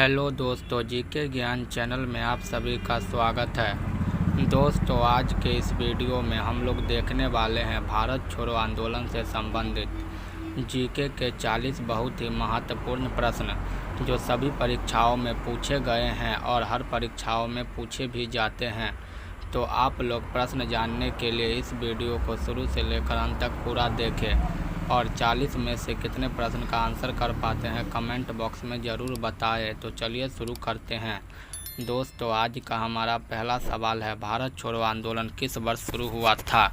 Hello दोस्तों, GK ज्ञान channel में आप सभी का स्वागत है। दोस्तों, आज के इस वीडियो में हम लोग देखने वाले हैं भारत छोड़ो आंदोलन से संबंधित जीके के 40 बहुत ही महत्वपूर्ण प्रश्न जो सभी परीक्षाओं में पूछे गए हैं और हर परीक्षाओं में पूछे भी जाते हैं। तो आप लोग प्रश्न जानने के लिए इस वीडियो को शुरू से लेकर अंत तक पूरा देखें और 40 में से कितने प्रश्न का आंसर कर पाते हैं कमेंट बॉक्स में ज़रूर बताएं। तो चलिए शुरू करते हैं। दोस्तों, आज का हमारा पहला सवाल है, भारत छोड़ो आंदोलन किस वर्ष शुरू हुआ था?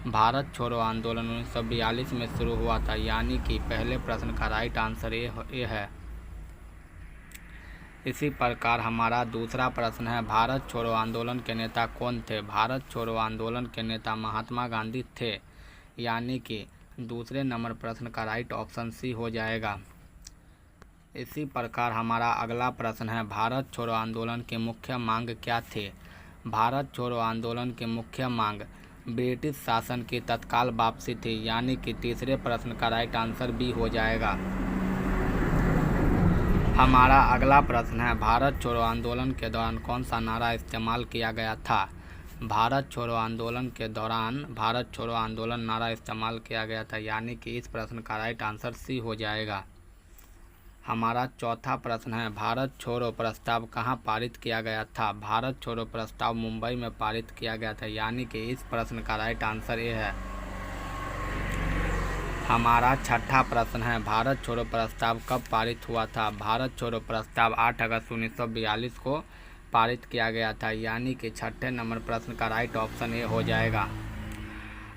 भारत छोड़ो आंदोलन 1942 में शुरू हुआ था, यानी कि पहले प्रश्न का राइट आंसर ये है। इसी प्रकार हमारा दूसरा प्रश्न है, भारत छोड़ो आंदोलन के नेता कौन थे? भारत छोड़ो आंदोलन के नेता महात्मा गांधी थे, यानी कि दूसरे नंबर प्रश्न का राइट ऑप्शन सी हो जाएगा। इसी प्रकार हमारा अगला प्रश्न है, भारत छोड़ो आंदोलन की मुख्य मांग क्या थी? भारत छोड़ो आंदोलन की मुख्य मांग ब्रिटिश शासन की तत्काल वापसी थी, यानी कि तीसरे प्रश्न का राइट आंसर बी हो जाएगा। हमारा अगला प्रश्न है, भारत छोड़ो आंदोलन के दौरान कौन सा नारा इस्तेमाल किया गया था? भारत छोड़ो आंदोलन के दौरान भारत छोड़ो आंदोलन नारा इस्तेमाल किया गया था, यानी कि इस प्रश्न का राइट आंसर सी हो जाएगा। हमारा चौथा प्रश्न है, भारत छोड़ो प्रस्ताव कहाँ पारित किया गया था? भारत छोड़ो प्रस्ताव मुंबई में पारित किया गया था, यानी कि इस प्रश्न का राइट आंसर ये है। हमारा छठा प्रश्न है, भारत छोड़ो प्रस्ताव कब पारित हुआ था? भारत छोड़ो प्रस्ताव 8 अगस्त 1942 को पारित किया गया था, यानी कि छठे नंबर प्रश्न का राइट ऑप्शन ए हो जाएगा।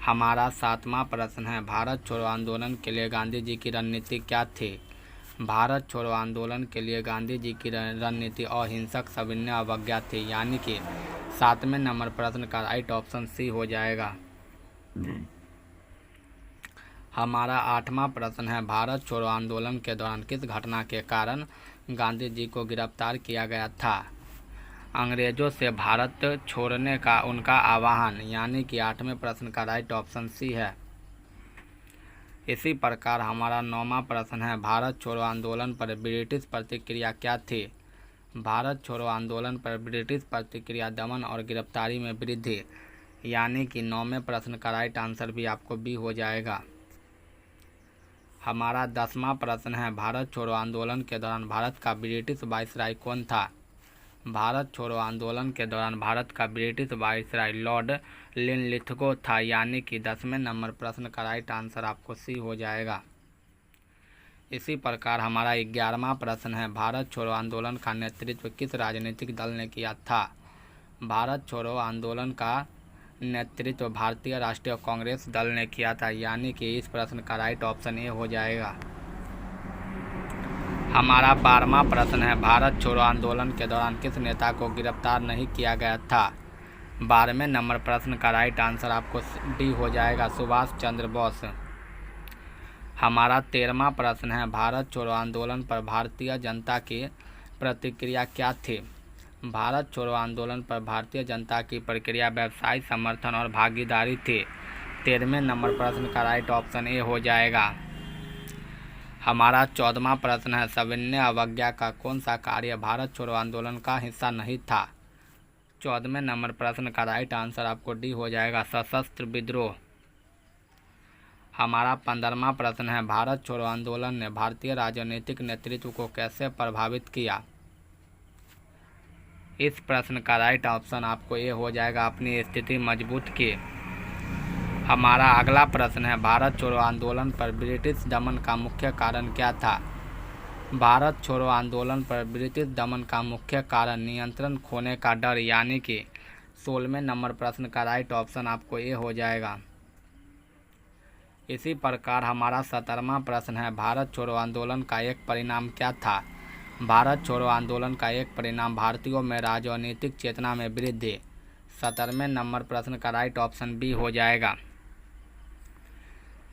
हमारा सातवां प्रश्न है, भारत छोड़ो आंदोलन के लिए गांधी जी की रणनीति क्या थी? भारत छोड़ो आंदोलन के लिए गांधी जी की रणनीति अहिंसक सविनय अवज्ञा थी, यानी कि सातवें नंबर प्रश्न का राइट ऑप्शन सी हो जाएगा। हमारा आठवां प्रश्न है, भारत छोड़ो आंदोलन के दौरान किस घटना के कारण गांधी जी को गिरफ्तार किया गया था? अंग्रेजों से भारत छोड़ने का उनका आह्वान, यानी कि आठवें प्रश्न का राइट ऑप्शन सी है। इसी प्रकार हमारा नौवां प्रश्न है, भारत छोड़ो आंदोलन पर ब्रिटिश प्रतिक्रिया क्या थी? भारत छोड़ो आंदोलन पर ब्रिटिश प्रतिक्रिया दमन और गिरफ्तारी में वृद्धि, यानी कि नौवें प्रश्न का राइट आंसर भी आपको बी हो जाएगा। हमारा 10वां प्रश्न है, भारत छोड़ो आंदोलन के दौरान भारत का ब्रिटिश वाइसराय कौन था? भारत छोड़ो आंदोलन के दौरान भारत का ब्रिटिश वाइसराय लॉर्ड लिनलिथगो था, यानी कि 10वें नंबर प्रश्न का राइट आंसर आपको सी हो जाएगा। इसी प्रकार हमारा 11वां प्रश्न है, भारत छोड़ो आंदोलन का नेतृत्व किस राजनीतिक दल ने किया था? भारत छोड़ो आंदोलन का नेतृत्व भारतीय राष्ट्रीय कांग्रेस दल ने किया था, यानी कि इस प्रश्न का राइट ऑप्शन ए हो जाएगा। हमारा 12वां प्रश्न है, भारत छोड़ो आंदोलन के दौरान किस नेता को गिरफ्तार नहीं किया गया था? 12वें नंबर प्रश्न का राइट आंसर आपको डी हो जाएगा, सुभाष चंद्र बोस। हमारा 13वां प्रश्न है, भारत छोड़ो आंदोलन पर भारतीय जनता की प्रतिक्रिया क्या थी? भारत छोड़ो आंदोलन पर भारतीय जनता की प्रतिक्रिया व्यवसायिक समर्थन और भागीदारी थी। 13वें नंबर प्रश्न का राइट ऑप्शन ए हो जाएगा। हमारा 14वां प्रश्न है, सविनय अवज्ञा का कौन सा कार्य भारत छोड़ो आंदोलन का हिस्सा नहीं था? 14वें नंबर प्रश्न का राइट आंसर आपको डी हो जाएगा, सशस्त्र विद्रोह। हमारा 15वां प्रश्न है, भारत छोड़ो आंदोलन ने भारतीय राजनीतिक नेतृत्व को कैसे प्रभावित किया? इस प्रश्न का राइट ऑप्शन आपको ए हो जाएगा, अपनी स्थिति मजबूत की। हमारा अगला प्रश्न है, भारत छोड़ो आंदोलन पर ब्रिटिश दमन का मुख्य कारण क्या था? भारत छोड़ो आंदोलन पर ब्रिटिश दमन का मुख्य कारण नियंत्रण खोने का डर, यानी कि 16वें नंबर प्रश्न का राइट ऑप्शन आपको ए हो जाएगा। इसी प्रकार हमारा 17वां प्रश्न है, भारत छोड़ो आंदोलन का एक परिणाम क्या था? भारत छोड़ो आंदोलन का एक परिणाम भारतीयों में राजनीतिक चेतना में वृद्धि। 17वें नंबर प्रश्न का राइट ऑप्शन बी हो जाएगा।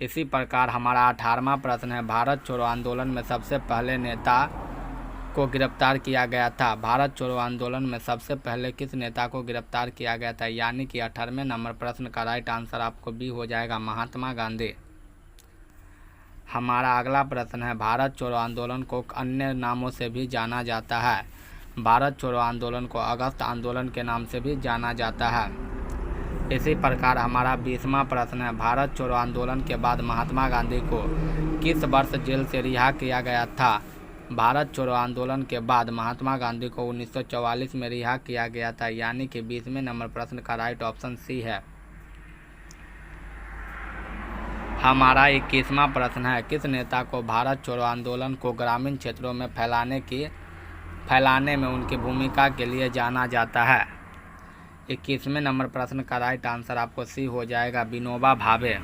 इसी प्रकार हमारा 18वां प्रश्न है, भारत छोड़ो आंदोलन में सबसे पहले नेता को गिरफ्तार किया गया था? भारत छोड़ो आंदोलन में सबसे पहले किस नेता को गिरफ्तार किया गया था, यानी कि 18वें नंबर प्रश्न का राइट आंसर आपको बी हो जाएगा, महात्मा गांधी। हमारा अगला प्रश्न है, भारत छोड़ो आंदोलन को अन्य नामों से भी जाना जाता है। भारत छोड़ो आंदोलन को अगस्त आंदोलन के नाम से भी जाना जाता है। इसी प्रकार हमारा 20वां प्रश्न है, भारत छोड़ो आंदोलन के बाद महात्मा गांधी को किस वर्ष जेल से रिहा किया गया था? भारत छोड़ो आंदोलन के बाद महात्मा गांधी को 1944 में रिहा किया गया था, यानी कि 20वें नंबर प्रश्न का राइट ऑप्शन सी है। हमारा 21वां प्रश्न है, किस नेता को भारत छोड़ो आंदोलन को ग्रामीण क्षेत्रों में फैलाने में उनकी भूमिका के लिए जाना जाता है? 21वें नंबर प्रश्न का राइट आंसर आपको सी हो जाएगा, विनोबा भावे।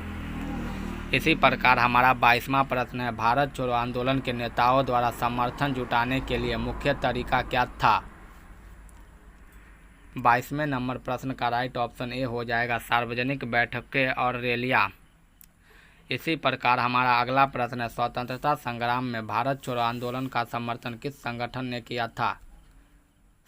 इसी प्रकार हमारा 22वां प्रश्न है, भारत छोड़ो आंदोलन के नेताओं द्वारा समर्थन जुटाने के लिए मुख्य तरीका क्या था? 22वें नंबर प्रश्न का राइट ऑप्शन ए हो जाएगा, सार्वजनिक बैठकें और रैलियां। इसी प्रकार हमारा अगला प्रश्न है, स्वतंत्रता संग्राम में भारत छोड़ो आंदोलन का समर्थन किस संगठन ने किया था?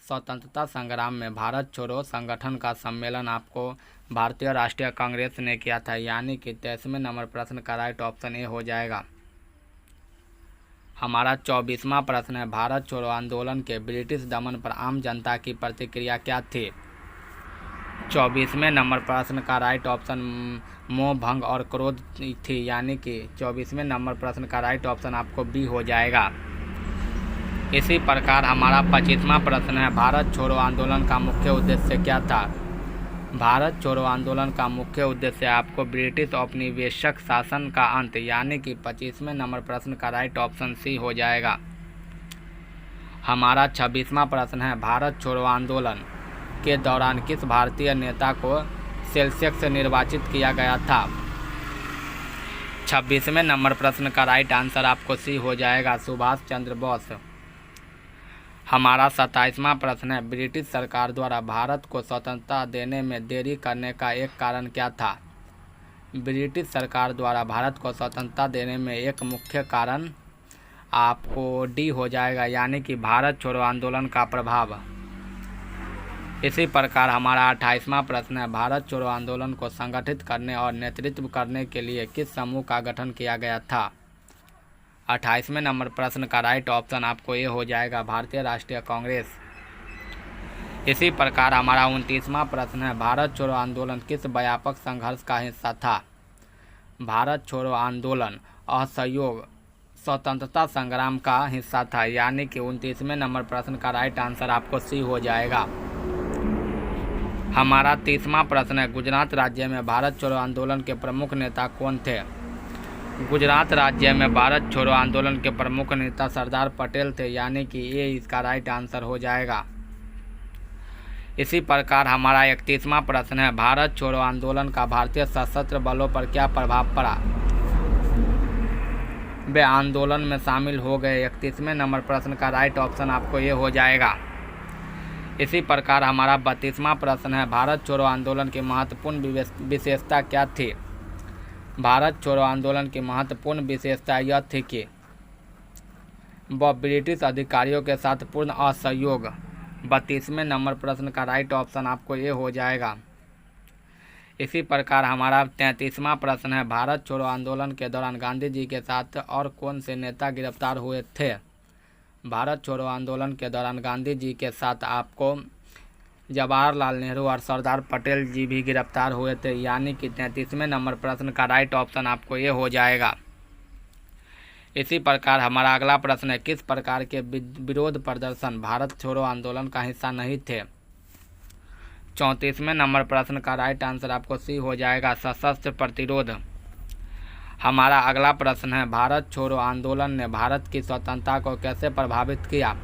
स्वतंत्रता संग्राम में भारत छोड़ो संगठन का सम्मेलन आपको भारतीय राष्ट्रीय कांग्रेस ने किया था, यानी कि 23वें नंबर प्रश्न का राइट ऑप्शन ए हो जाएगा। हमारा 24वां प्रश्न है, भारत छोड़ो आंदोलन के ब्रिटिश दमन पर आम जनता की प्रतिक्रिया क्या थी? 24वें नंबर प्रश्न का राइट ऑप्शन मोह भंग और क्रोध थी, यानी कि 24वें नंबर प्रश्न का राइट ऑप्शन आपको बी हो जाएगा। इसी प्रकार हमारा 25वां प्रश्न है, भारत छोड़ो आंदोलन का मुख्य उद्देश्य क्या था? भारत छोड़ो आंदोलन का मुख्य उद्देश्य आपको ब्रिटिश औपनिवेशिक शासन का अंत, यानी कि 25वें नंबर प्रश्न का राइट ऑप्शन सी हो जाएगा। हमारा 26वां प्रश्न है, भारत छोड़ो आंदोलन के दौरान किस भारतीय नेता को सेल्सियस से निर्वाचित किया गया था? 26वें नंबर प्रश्न का राइट आंसर आपको सी हो जाएगा, सुभाष चंद्र बोस। हमारा 27वां प्रश्न है, ब्रिटिश सरकार द्वारा भारत को स्वतंत्रता देने में देरी करने का एक कारण क्या था? ब्रिटिश सरकार द्वारा भारत को स्वतंत्रता देने में एक मुख्य कारण आपको डी हो जाएगा, यानी कि भारत छोड़ो आंदोलन का प्रभाव। इसी प्रकार हमारा 28वां प्रश्न है, भारत छोड़ो आंदोलन को संगठित करने और नेतृत्व करने के लिए किस समूह का गठन किया गया था? 28वें नंबर प्रश्न का राइट ऑप्शन आपको ये हो जाएगा, भारतीय राष्ट्रीय कांग्रेस। इसी प्रकार हमारा 29वां प्रश्न है, भारत छोड़ो आंदोलन किस व्यापक संघर्ष का हिस्सा था? भारत छोड़ो आंदोलन असहयोग स्वतंत्रता संग्राम का हिस्सा था, यानी कि 29वें नंबर प्रश्न का राइट आंसर आपको सी हो जाएगा। हमारा 30वां प्रश्न है, गुजरात राज्य में भारत छोड़ो आंदोलन के प्रमुख नेता कौन थे? गुजरात राज्य में भारत छोड़ो आंदोलन के प्रमुख नेता सरदार पटेल थे, यानी कि ये इसका राइट आंसर हो जाएगा। इसी प्रकार हमारा 31वां प्रश्न है, भारत छोड़ो आंदोलन का भारतीय सशस्त्र बलों पर क्या प्रभाव पड़ा? वे आंदोलन में शामिल हो गए। 31वें नंबर प्रश्न का राइट ऑप्शन आपको ये हो जाएगा। इसी प्रकार हमारा 32वां प्रश्न है, भारत छोड़ो आंदोलन की महत्वपूर्ण विशेषता क्या थी? भारत छोड़ो आंदोलन की महत्वपूर्ण विशेषता यह थी कि वह ब्रिटिश अधिकारियों के साथ पूर्ण असहयोग। 32वें नंबर प्रश्न का राइट ऑप्शन आपको ये हो जाएगा। इसी प्रकार हमारा 33वां प्रश्न है, भारत छोड़ो आंदोलन के दौरान गांधी जी के साथ और कौन से नेता गिरफ्तार हुए थे? भारत छोड़ो आंदोलन के दौरान गांधी जी के साथ आपको जवाहरलाल नेहरू और सरदार पटेल जी भी गिरफ्तार हुए थे, यानी कि 33वें नंबर प्रश्न का राइट ऑप्शन आपको ये हो जाएगा। इसी प्रकार हमारा अगला प्रश्न है, किस प्रकार के विरोध प्रदर्शन भारत छोड़ो आंदोलन का हिस्सा नहीं थे? 34वें नंबर प्रश्न का राइट आंसर आपको सी हो जाएगा, सशस्त्र प्रतिरोध। हमारा अगला प्रश्न है, भारत छोड़ो आंदोलन ने भारत की स्वतंत्रता को कैसे प्रभावित किया?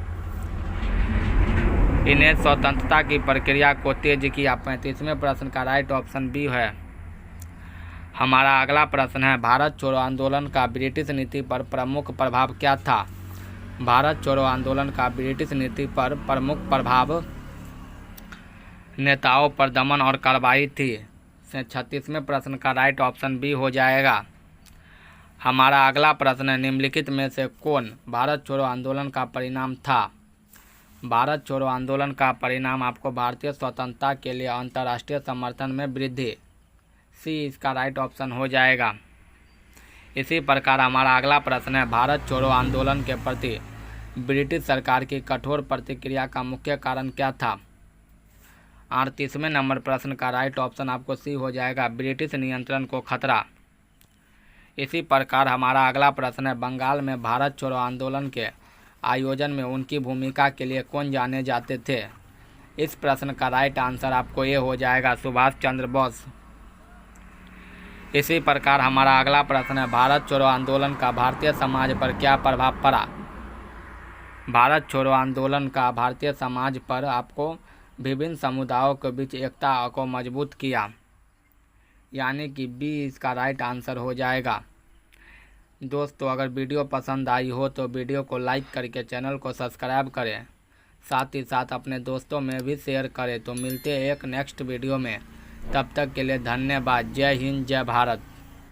इन्हें स्वतंत्रता की प्रक्रिया को तेज किया। 35वें प्रश्न का राइट ऑप्शन बी है। हमारा अगला प्रश्न है, भारत छोड़ो आंदोलन का ब्रिटिश नीति पर प्रमुख प्रभाव क्या था? भारत छोड़ो आंदोलन का ब्रिटिश नीति पर प्रमुख प्रभाव नेताओं पर दमन और कार्रवाई थी। 36वें प्रश्न का राइट ऑप्शन बी हो जाएगा। हमारा अगला प्रश्न है, निम्नलिखित में से कौन भारत छोड़ो आंदोलन का परिणाम था? भारत छोड़ो आंदोलन का परिणाम आपको भारतीय स्वतंत्रता के लिए अंतर्राष्ट्रीय समर्थन में वृद्धि। सी इसका राइट ऑप्शन हो जाएगा। इसी प्रकार हमारा अगला प्रश्न है, भारत छोड़ो आंदोलन के प्रति ब्रिटिश सरकार की कठोर प्रतिक्रिया का मुख्य कारण क्या था? 38वें नंबर प्रश्न का राइट ऑप्शन आपको सी हो जाएगा, ब्रिटिश नियंत्रण को खतरा। इसी प्रकार हमारा अगला प्रश्न है, बंगाल में भारत छोड़ो आंदोलन के आयोजन में उनकी भूमिका के लिए कौन जाने जाते थे? इस प्रश्न का राइट आंसर आपको ये हो जाएगा, सुभाष चंद्र बोस। इसी प्रकार हमारा अगला प्रश्न है, भारत छोड़ो आंदोलन का भारतीय समाज पर क्या प्रभाव पड़ा? भारत छोड़ो आंदोलन का भारतीय समाज पर आपको विभिन्न समुदायों के बीच एकता को मजबूत किया, यानी कि बी इसका राइट आंसर हो जाएगा। दोस्तों, अगर वीडियो पसंद आई हो तो वीडियो को लाइक करके चैनल को सब्सक्राइब करें, साथ ही साथ अपने दोस्तों में भी शेयर करें। तो मिलते हैं एक नेक्स्ट वीडियो में, तब तक के लिए धन्यवाद। जय हिंद, जय भारत।